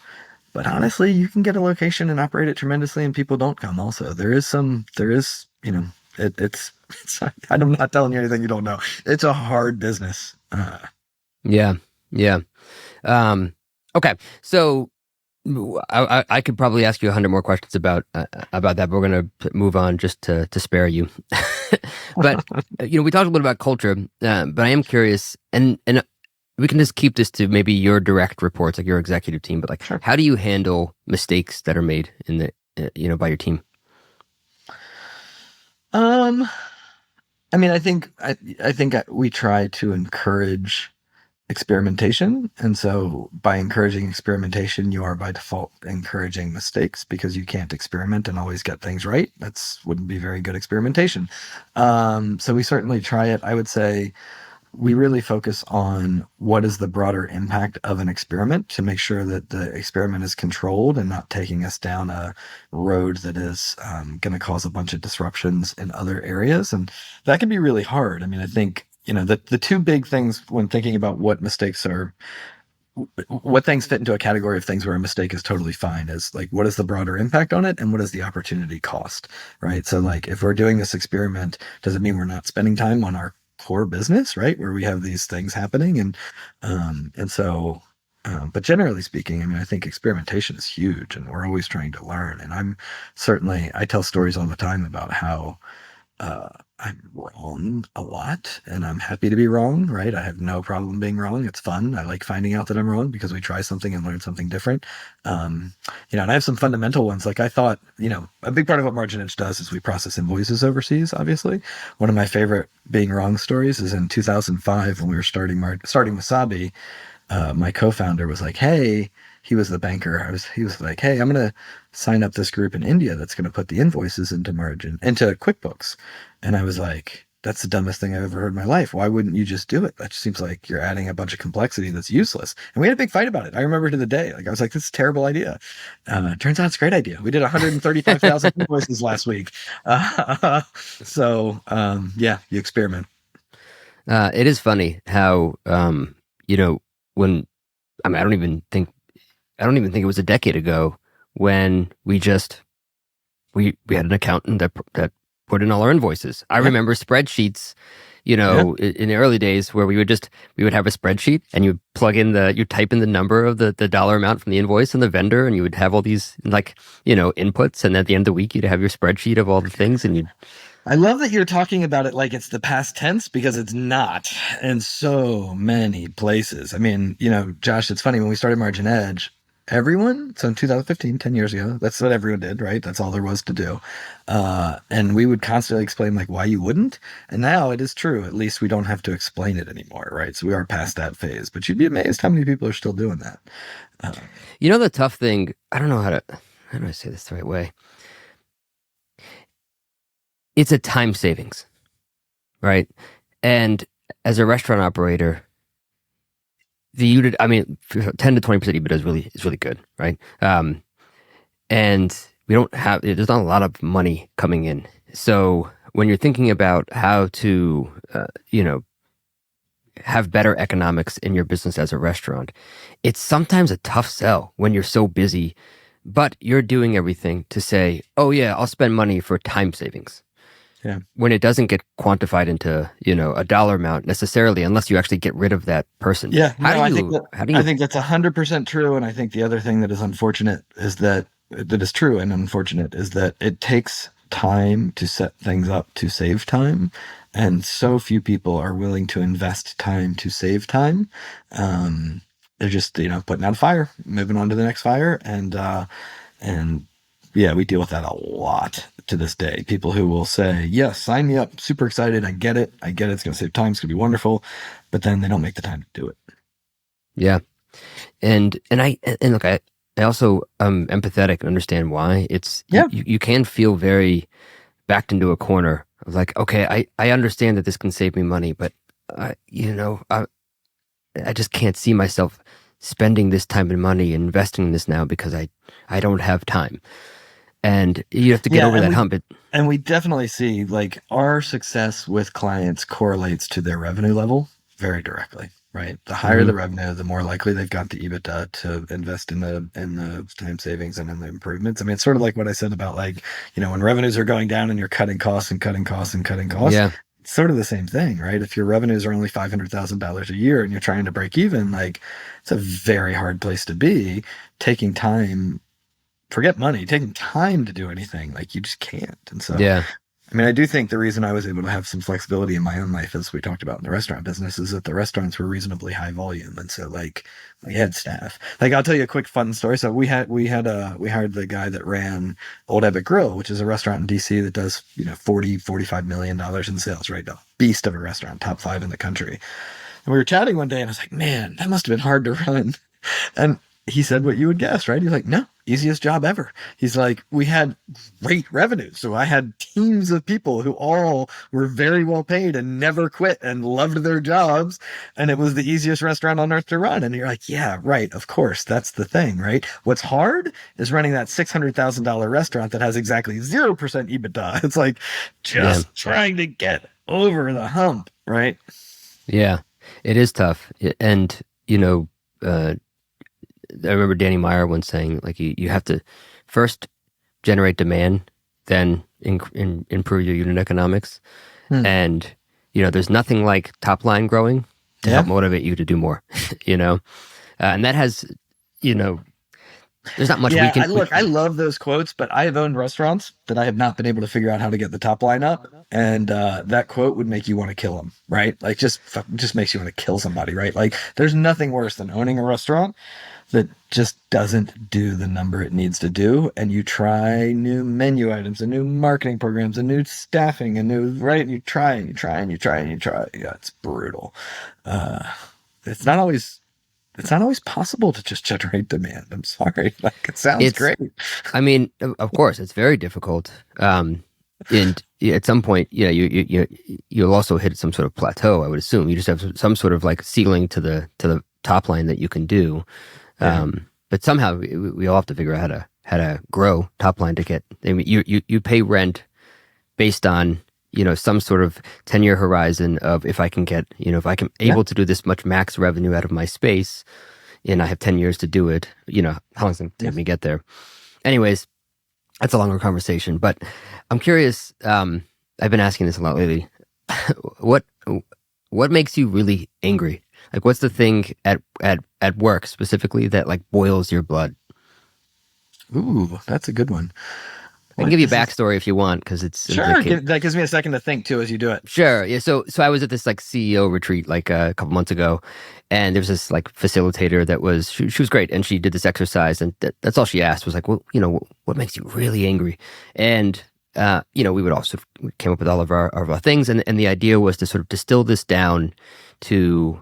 But honestly, you can get a location and operate it tremendously, and people don't come. Also, there is, it's. I'm not telling you anything you don't know. It's a hard business. yeah, yeah. Um, okay, so I could probably ask you 100 more questions about that, but we're gonna move on just to spare you. But we talked a little about culture, but I am curious, and we can just keep this to maybe your direct reports, like your executive team. But like, Sure. how do you handle mistakes that are made in the by your team? Um, I mean, I think we try to encourage experimentation. And so by encouraging experimentation, you are by default encouraging mistakes because you can't experiment and always get things right. That's wouldn't be very good experimentation. So we certainly try it. I would say we really focus on what is the broader impact of an experiment to make sure that the experiment is controlled and not taking us down a road that is going to cause a bunch of disruptions in other areas. And that can be really hard. I mean, I think, the two big things when thinking about what things fit into a category of things where a mistake is totally fine is like, what is the broader impact on it and what is the opportunity cost, right? So like if we're doing this experiment, does it mean we're not spending time on our core business, right? Where we have these things happening. But generally speaking, I mean, I think experimentation is huge and we're always trying to learn. And I tell stories all the time about how uh, I'm wrong a lot and I'm happy to be wrong, right? I have no problem being wrong. It's fun. I like finding out that I'm wrong because we try something and learn something different. Um, and I have some fundamental ones. Like I thought, a big part of what MarginEdge does is we process invoices overseas, obviously. One of my favorite being wrong stories is in 2005 when we were starting Wasabi. My co-founder was like, "Hey," he was the banker. He was like, "Hey, I'm gonna sign up this group in India that's gonna put the invoices into QuickBooks," and I was like, "That's the dumbest thing I've ever heard in my life. Why wouldn't you just do it? That just seems like you're adding a bunch of complexity that's useless." And we had a big fight about it. I remember to the day. Like I was like, "This is a terrible idea." Turns out it's a great idea. We did 135,000 invoices last week. Yeah, you experiment. It is funny how you know when I mean I don't even think it was a decade ago when we had an accountant that put in all our invoices. I Yeah, remember spreadsheets, yeah. in the early days where we would have a spreadsheet and you type in the number of the dollar amount from the invoice and the vendor, and you would have all these like, inputs, and at the end of the week you'd have your spreadsheet of all the things, and you'd I love that you're talking about it like it's the past tense because it's not in so many places. I mean, Josh, it's funny when we started Margin Edge, everyone, so in 2015, 10 years ago, that's what everyone did, right? That's all there was to do. And we would constantly explain like why you wouldn't. And now it is true. At least we don't have to explain it anymore, right? So we are past that phase, but you'd be amazed how many people are still doing that. Uh, the tough thing, I don't know how do I say this the right way? It's a time savings, right? And as a restaurant operator, the unit, I mean, 10 to 20% EBITDA is really good, right? And there's not a lot of money coming in. So when you're thinking about how to, have better economics in your business as a restaurant, it's sometimes a tough sell when you're so busy, but you're doing everything to say, oh yeah, I'll spend money for time savings. yeah. When it doesn't get quantified into, a dollar amount necessarily, unless you actually get rid of that person. Yeah, How no, do you, how do I you, think that's 100% true. And I think the other thing that is unfortunate is that is true and unfortunate is that it takes time to set things up to save time, and so few people are willing to invest time to save time. They're just putting out a fire, moving on to the next fire, and yeah, we deal with that a lot to this day. People who will say, "Yes, sign me up, super excited, I get it, it's going to save time, it's going to be wonderful," but then they don't make the time to do it. yeah. And look, I also empathetic and understand why. Yeah. You can feel very backed into a corner of like, okay, I understand that this can save me money, but I just can't see myself spending this time and money and investing in this now because I don't have time. And you have to get Yeah, over that hump. and we definitely see like our success with clients correlates to their revenue level very directly, right? The higher Mhm. the revenue, the more likely they've got the EBITDA to invest in the time savings and in the improvements. I mean, it's sort of like what I said about like, when revenues are going down and you're cutting costs and cutting costs and cutting costs. Yeah, It's sort of the same thing, right? If your revenues are only $500,000 a year and you're trying to break even, like it's a very hard place to be. Taking time, forget money, taking time to do anything, like you just can't. And so, yeah, I mean, I do think the reason I was able to have some flexibility in my own life, as we talked about in the restaurant business, is that the restaurants were reasonably high volume, and so like we had staff. Like I'll tell you a quick fun story. So we hired the guy that ran Old Ebbitt Grill, which is a restaurant in DC that does 40 $45 million in sales right now, beast of a restaurant, top 5 in the country. And we were chatting one day and I was like, man, that must have been hard to run. And he said what you would guess, right? He's like, no, easiest job ever. He's like, we had great revenue. So I had teams of people who all were very well paid and never quit and loved their jobs. And it was the easiest restaurant on earth to run. And you're like, yeah, right. Of course. That's the thing, right? What's hard is running that $600,000 restaurant that has exactly 0% EBITDA. It's like Yeah. just trying to get over the hump, right? Yeah. It is tough. And, I remember Danny Meyer once saying, like, you have to first generate demand, then improve your unit economics. Hmm. And, there's nothing like top line growing to help Yeah. motivate you to do more, and that has, there's not much we Yeah, can, I love those quotes, but I have owned restaurants that I have not been able to figure out how to get the top line up, and that quote would make you want to kill them, right? Like just makes you want to kill somebody, right? Like there's nothing worse than owning a restaurant that just doesn't do the number it needs to do, and you try new menu items and new marketing programs and new staffing and new right, and you try and you try and you try and you try. Yeah, it's brutal. Uh, it's not always it's not always possible to just generate demand. I'm sorry. Like it sounds it's, great. I mean, of course, it's very difficult. And at some point, you'll also hit some sort of plateau. I would assume you just have some sort of like ceiling to the top line that you can do. Yeah. But somehow we all have to figure out how to grow top line to get. I mean, you pay rent based on some sort of 10-year horizon of if I can get if I can Yeah. able to do this much max revenue out of my space, and I have 10 years to do it. How long is it going to take me to get there? Anyways, that's a longer conversation. But I'm curious. I've been asking this a lot lately. what what makes you really angry? Like, what's the thing at work specifically that like boils your blood? Ooh, that's a good one. I can What give you is this? backstory if you want, because it's Sure. That gives me a second to think too as you do it. sure. Yeah. So I was at this like CEO retreat like a couple months ago, and there was this like facilitator that was she was great, and she did this exercise, and that's all she asked was like, well, what makes you really angry? And we would all sort of we came up with all of our things, and the idea was to sort of distill this down to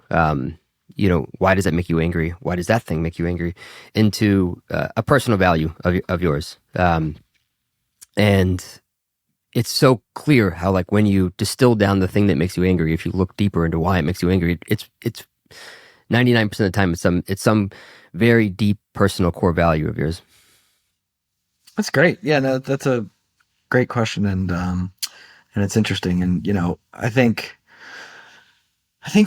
why does that make you angry? Why does that thing make you angry? Into a personal value of yours. And it's so clear how like when you distill down the thing that makes you angry, if you look deeper into why it makes you angry, it's 99% of the time it's some very deep personal core value of yours. That's great. Yeah, no, that's a great question, and it's interesting. And I think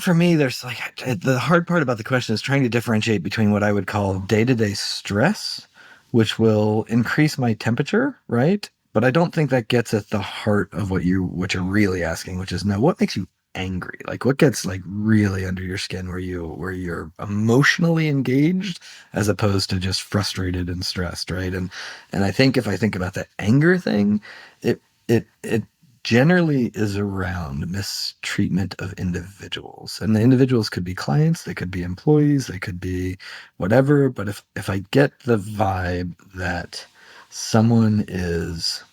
for me, there's like the hard part about the question is trying to differentiate between what I would call day to day stress, which will increase my temperature, right? But I don't think that gets at the heart of what you're really asking, which is no, what makes you angry? Like what gets like really under your skin where you're emotionally engaged as opposed to just frustrated and stressed, right? And I think if I think about the anger thing, it generally is around mistreatment of individuals. And the individuals could be clients, they could be employees, they could be whatever. But if I get the vibe that someone is,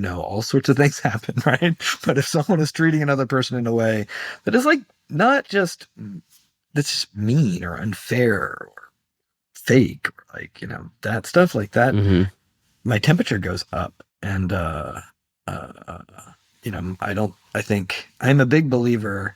all sorts of things happen, right? But if someone is treating another person in a way that is like not just that's just mean or unfair or fake, or like, that stuff like that, Hmm. my temperature goes up. And uh, I think I'm a big believer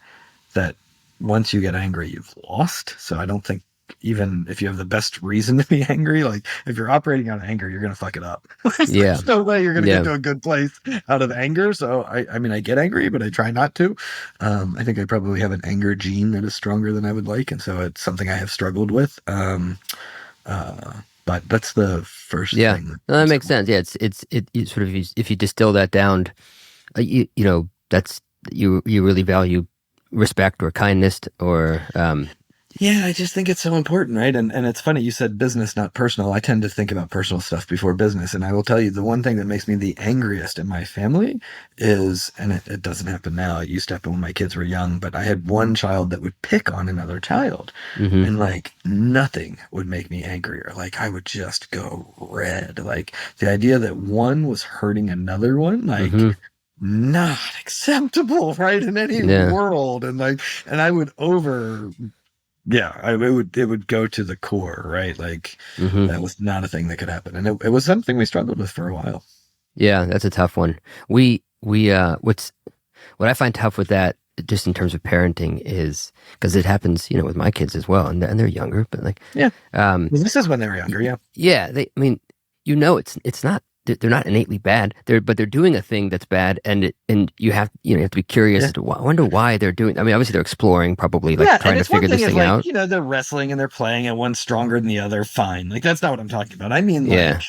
that once you get angry, you've lost. So I don't think even if you have the best reason to be angry, like if you're operating out of anger, you're going to fuck it up. Yeah. There's no way you're going to get Yeah. to a good place out of anger. So I mean, I get angry, but I try not to. I think I probably have an anger gene that is stronger than I would like. And so it's something I have struggled with. But that's the first Yeah. thing. No, that makes sense. Yeah. You sort of, if you distill that down, that's, you really value respect or kindness or, Yeah, I just think it's so important, right? And it's funny, you said business, not personal. I tend to think about personal stuff before business. And I will tell you, the one thing that makes me the angriest in my family is, and it doesn't happen now, it used to happen when my kids were young, but I had one child that would pick on another child. mhm. And like nothing would make me angrier. Like I would just go red. Like the idea that one was hurting another one, like Mhm. not acceptable, right? In any Yeah. world. And like, and I would yeah, it would go to the core, right? Like Hmm. that was not a thing that could happen. And it was something we struggled with for a while. Yeah, that's a tough one. What I find tough with that, just in terms of parenting, is because it happens, with my kids as well, and they're younger, but like, Yeah. um, Well, this is when they were younger. Yeah. yeah, I mean, it's not, they're not innately bad, but they're doing a thing that's bad, and you have to be curious Yeah. as to I wonder why they're doing. I mean, obviously they're exploring, probably like Yeah. And trying to it's one figure thing this if thing like, out. they're wrestling and they're playing and one's stronger than the other. Fine. Like that's not what I'm talking about. I mean, Yeah, like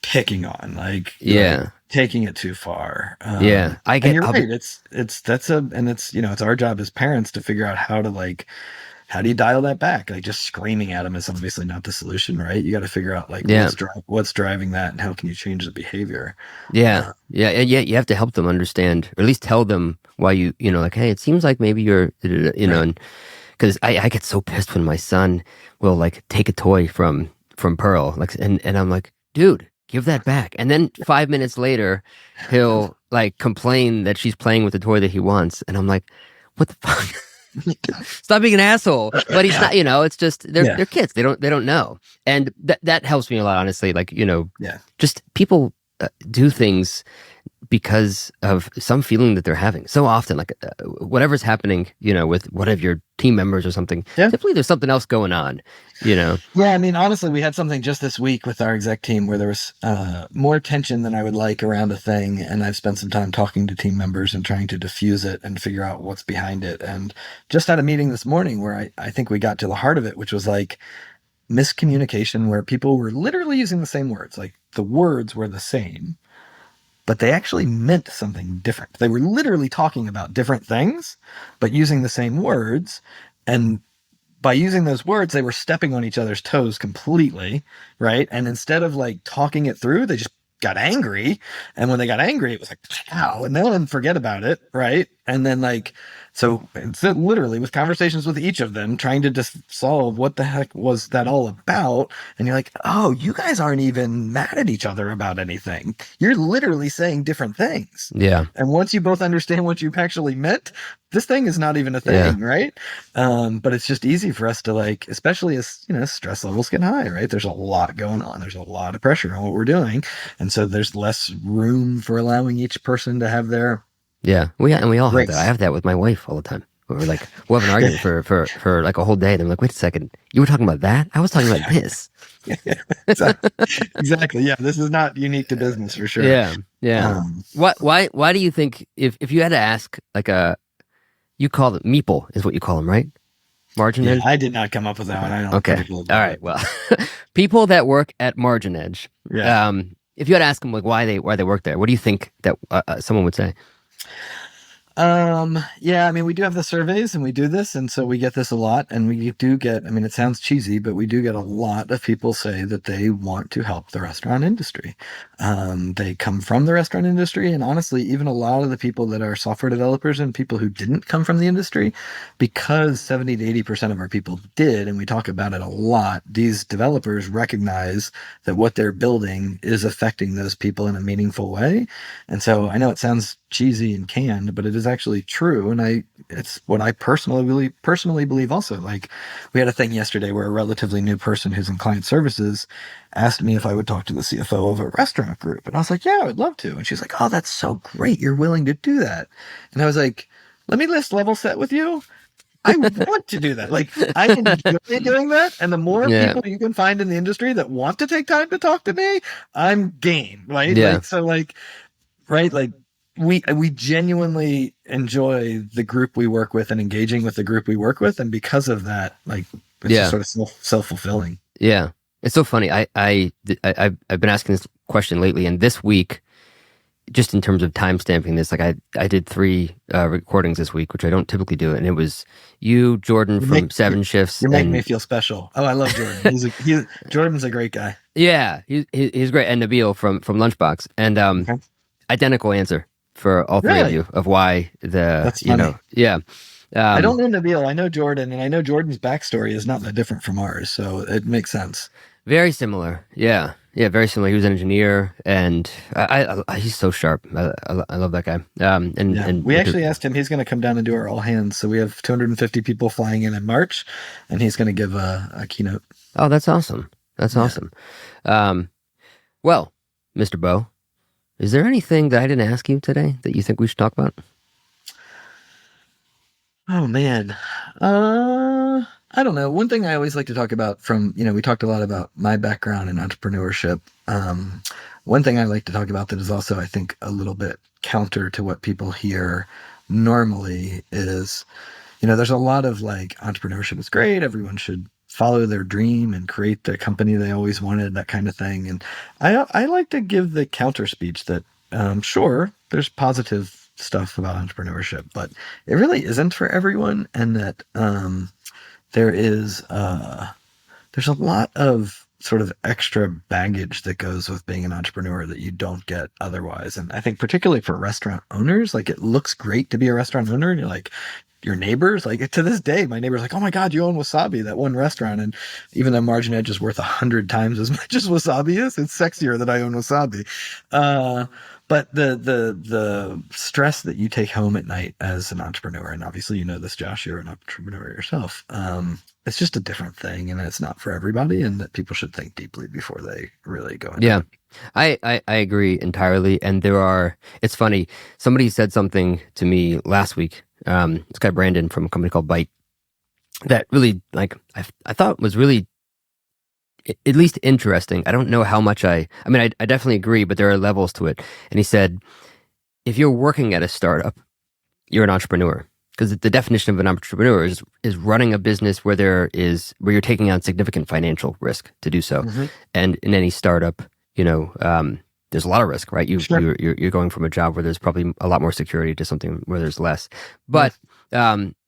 picking on, like yeah, taking it too far. yeah. And you're right. It's our job as parents to figure out how to like, how do you dial that back? Like just screaming at them is obviously not the solution, right? You got to figure out like Yeah, what's driving that and how can you change the behavior? yeah, Uh, yeah, yeah. You have to help them understand, or at least tell them why like, hey, it seems like maybe you're, right. and because I get so pissed when my son will like take a toy from Pearl, like, and I'm like, dude, give that back. And then 5 minutes later, he'll like complain that she's playing with the toy that he wants, and I'm like, what the fuck? Stop being an asshole. But he's not. It's just Yeah. they're kids. They don't know, and that helps me a lot, honestly. Like, Yeah. just people do things because of some feeling that they're having. So often, like, whatever's happening, with one of your team members or something, Yeah. typically there's something else going on, Yeah, I mean, honestly, we had something just this week with our exec team where there was more tension than I would like around a thing. And I've spent some time talking to team members and trying to diffuse it and figure out what's behind it. And just had a meeting this morning where I think we got to the heart of it, which was like miscommunication where people were literally using the same words. Like the words were the same, but they actually meant something different. They were literally talking about different things, but using the same words. And by using those words, they were stepping on each other's toes completely, right? And instead of like talking it through, they just got angry. And when they got angry, it was like, wow, and then forget about it, right? And then like, so it's literally with conversations with each of them, trying to just solve what the heck was that all about. And you're like, oh, you guys aren't even mad at each other about anything. You're literally saying different things. yeah, And once you both understand what you've actually meant, this thing is not even a yeah, thing, right? But it's just easy for us to like, especially as stress levels get high, right? There's a lot going on. There's a lot of pressure on what we're doing, and so there's less room for allowing each person to have their yeah. We all have that. I grace. have that with my wife all the time. We're like, we'll have an argument for like a whole day. And I'm like, wait a second, you were talking about that? I was talking about this. Exactly. Exactly. Yeah, this is not unique to business for sure. Yeah, yeah. Um, Why do you think, if you had to ask like you call them meeple is what you call them, right? Margin yeah, edge. I did not come up with that one. I don't Okay. particularly All love right. it. Well, people that work at Margin Edge, Yeah. if you had to ask them like why they work there, what do you think that someone would say? Yeah, I mean, we do have the surveys and we do this, and so we get this a lot, and we do get, I mean, it sounds cheesy, but we do get a lot of people say that they want to help the restaurant industry. They come from the restaurant industry, and honestly, even a lot of the people that are software developers and people who didn't come from the industry, because 70 to 80% of our people did, and we talk about it a lot, these developers recognize that what they're building is affecting those people in a meaningful way. And so I know it sounds cheesy and canned, but it is actually true. And it's what I personally believe also. Like we had a thing yesterday where a relatively new person who's in client services asked me if I would talk to the CFO of a restaurant group. And I was like, yeah, I would love to. And she's like, oh, that's so great. You're willing to do that. And I was like, let me just level set with you. I want to do that. Like I enjoy doing that. And the more Yeah. people you can find in the industry that want to take time to talk to me, I'm game. Right. Yeah. Right. Like we genuinely enjoy the group we work with and engaging with the group we work with. And because of that, like it's just Yeah. sort of self-fulfilling. Yeah. It's so funny. I've been asking this question lately, and this week, just in terms of time stamping this, like I did 3 recordings this week, which I don't typically do, and it was you, Jordan from Seven Shifts, You're making and me feel special. Oh, I love Jordan. Jordan's a great guy. yeah, he's great, and Nabil from Lunchbox, and Okay. identical answer for all 3 of Really? you of why That's funny. yeah. I don't know Nabil. I know Jordan, and I know Jordan's backstory is not that different from ours, so it makes sense. Very similar. Yeah. Yeah, very similar. He was an engineer, and he's so sharp. I love that guy. Yeah, And we with the, actually asked him. He's going to come down and do our all hands. So we have 250 people flying in March, and he's going to give a keynote. oh, that's awesome. That's Yeah. awesome. Um, well, Mr. Bo, is there anything that I didn't ask you today that you think we should talk about? Oh man. I don't know. One thing I always like to talk about from, we talked a lot about my background in entrepreneurship. One thing I like to talk about that is also, I think, a little bit counter to what people hear normally is, there's a lot of like entrepreneurship is great. Everyone should follow their dream and create the company they always wanted, that kind of thing. And I like to give the counter speech that, sure, there's positive stuff about entrepreneurship, but it really isn't for everyone. And that, there is there's a lot of sort of extra baggage that goes with being an entrepreneur that you don't get otherwise. And I think particularly for restaurant owners, like it looks great to be a restaurant owner, and you're like your neighbors, like to this day, my neighbor's like, oh my God, you own Wasabi, that one restaurant. And even though MarginEdge is worth 100 times as much as Wasabi is, it's sexier that I own Wasabi. But the stress that you take home at night as an entrepreneur, and obviously you know this, Josh, you're an entrepreneur yourself. It's just a different thing, and it's not for everybody, and that people should think deeply before they really go into Yeah, it. I agree entirely. And it's funny. Somebody said something to me last week. This guy Brandon from a company called Byte that really like I thought was really at least interesting. I don't know how much I mean, I definitely agree, but there are levels to it. And he said, if you're working at a startup, you're an entrepreneur. Because the definition of an entrepreneur is running a business where you're taking on significant financial risk to do so. Mm-hmm. And in any startup, there's a lot of risk, right? Sure. You're going from a job where there's probably a lot more security to something where there's less. Yeah. But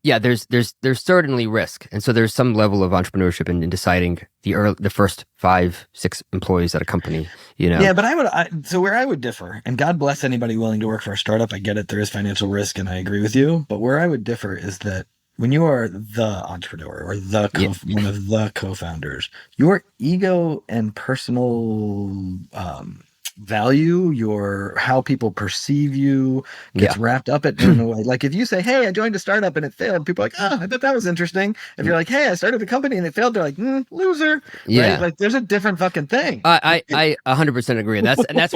yeah, there's certainly risk, and so there's some level of entrepreneurship in deciding the first 5-6 employees at a company. Yeah, but so where I would differ, and God bless anybody willing to work for a startup. I get it. There is financial risk, and I agree with you. But where I would differ is that when you are the entrepreneur or Yeah, one of the co-founders, your ego and personal value, your how people perceive you yeah, gets wrapped up in a way. Like if you say, "Hey, I joined a startup and it failed," people are like, "Oh, I bet that was interesting." If you're like, "Hey, I started a company and it failed," they're like, "Loser," right? yeah. Like there's a different fucking thing. I 100% agree. That's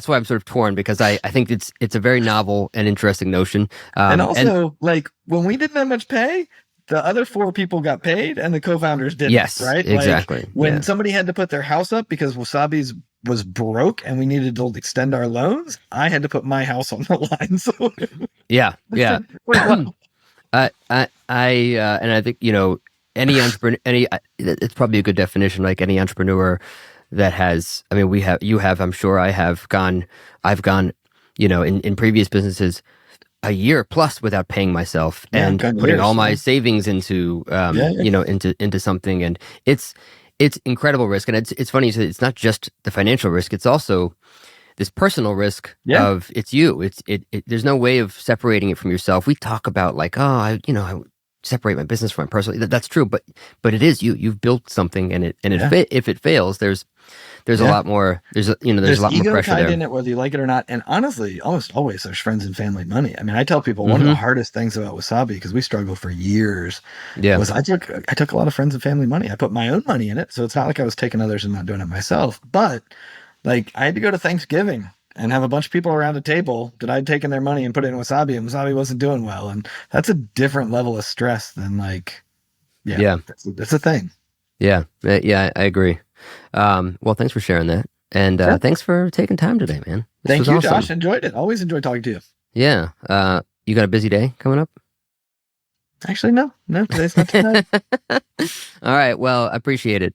why I'm sort of torn because I think it's a very novel and interesting notion. And And also, like when we didn't have much pay, the other 4 people got paid and the co-founders didn't, yes, right? Like exactly. when Yeah, somebody had to put their house up because Wasabi's was broke and we needed to extend our loans, I had to put my house on the line. So yeah, yeah. And I think any entrepreneur, it's probably a good definition. Like any entrepreneur that has, I mean, I'm sure I've gone, in previous businesses a year plus without paying myself yeah, and kind of putting years. all my savings into, Yeah, yeah. into something, and it's incredible risk. And it's funny, it's not just the financial risk; it's also this personal risk Yeah. of it's you. There's no way of separating it from yourself. We talk about like, oh, I separate my business from my personal. That's true, but it is you. You've built something, and Yeah. if it fails, there's a Yeah. lot more. There's a lot more ego pressure tied there. in it, whether you like it or not. And honestly, almost always there's friends and family money. I mean, I tell people one of the Hmm. hardest things about Wasabi, because we struggled for years, Yeah, was I took a lot of friends and family money. I put my own money in it. So it's not like I was taking others and not doing it myself. But like I had to go to Thanksgiving and have a bunch of people around a table that I'd taken their money and put it in Wasabi, and Wasabi wasn't doing well. And that's a different level of stress than like, yeah, yeah, that's a thing. yeah, yeah. I agree. Well, thanks for sharing that, and Yeah. thanks for taking time today, man. This Thank was you, awesome. Josh. Enjoyed it. Always enjoy talking to you. Yeah. You got a busy day coming up? Actually, no, today's not too bad. All right. Well, I appreciate it.